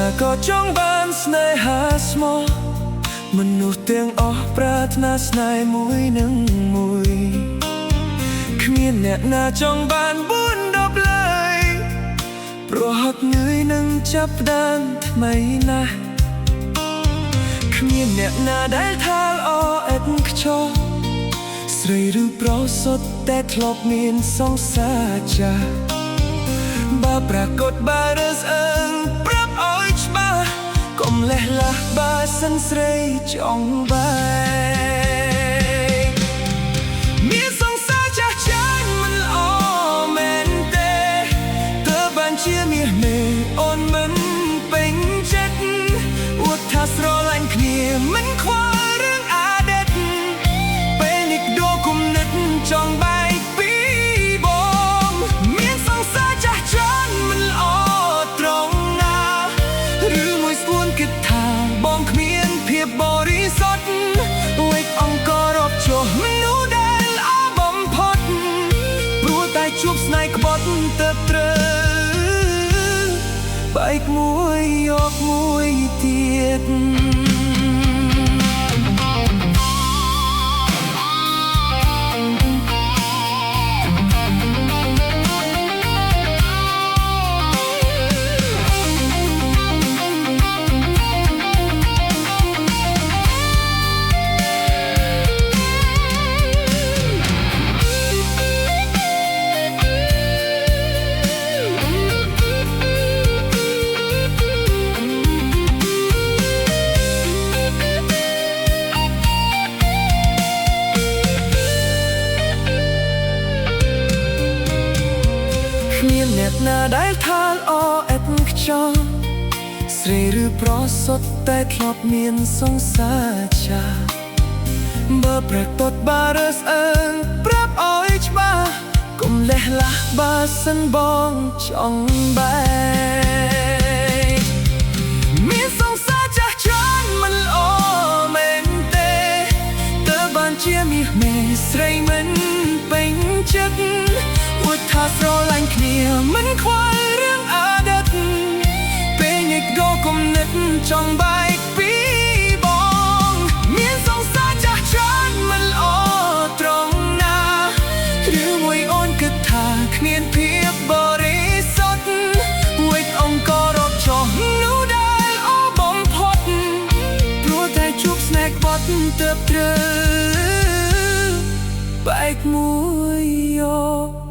ណាក៏ចង់បានស្នេហាស្មោះមនុស្សទាំងអស់ប្រាថ្នាស្នេហ៍មួយនឹងមួយគ្មានអ្នកណាចង់បាន4-10ឡើយព្រោះហត់នឿយនឹងចាប់ផ្ដើមថ្មីណាស់គ្មានអ្នកណាដែលថាល្អឥតខ្ចោះស្រីឬប្រុសសុទ្ធតែធ្លាប់មានសង្សារចាស់បើប្រកฏបើរើសអើងប្រាប់ឲ្យច្បាស់កុំលេះលះបើសិនស្រីចង់បែកមានសង្សារចាស់ចាញ់មិនល្អមែនទេទើបបានជាមាសមេអូនមិនពេញចិត្តអួតថាស្រឡាញ់គ្នាមិនខ្វល់រឿងអាដិតពេលនេះដូរគំនិតចង់បែកពីបងមានសង្សារចាស់ចាញ់មិនល្អត្រង់ណាឬមួយស្ពួនគិតថាបងគ្មានភាពបរិសុទ្ធវិចអង្គរាប់ចុះមនុស្សដែលល្អបំផុតព្រោះតែជួបស្នេហ៍ក្បត់ទៅត្រូវបែកមួយយកមួយទៀតមានអ្នកណាដែលថាល្អឥតខ្ចោះស្រីឬប្រុសសុទ្ធតែធ្លាប់មានសង្សារចាស់បើប្រកฏបើរើសអើងប្រាប់ឲ្យច្បាស់កុំលេះលះបើសិនបងចង់បែកមានសង្សារចាស់ចាញ់មិនល្អមែនទេទើបបានជាមាសមេស្រីមិនពេញចិត្តអួតថាស្រឡាញ់គ្នាមិនខ្វល់រឿងអតីតពេលញឹកដូរគំនិតចង់បែកពីបងមានសង្សារចាស់ចាញ់មិនល្អត្រង់ណាឬមួយអូនគិតថាគ្មានភាពបរិសុទ្ធវិចអង្គរាប់ចុះនោះដែលល្អបំផុតព្រោះតែជួបស្នេហ៍ក្បត់ទើបត្រូវបែកមួយយក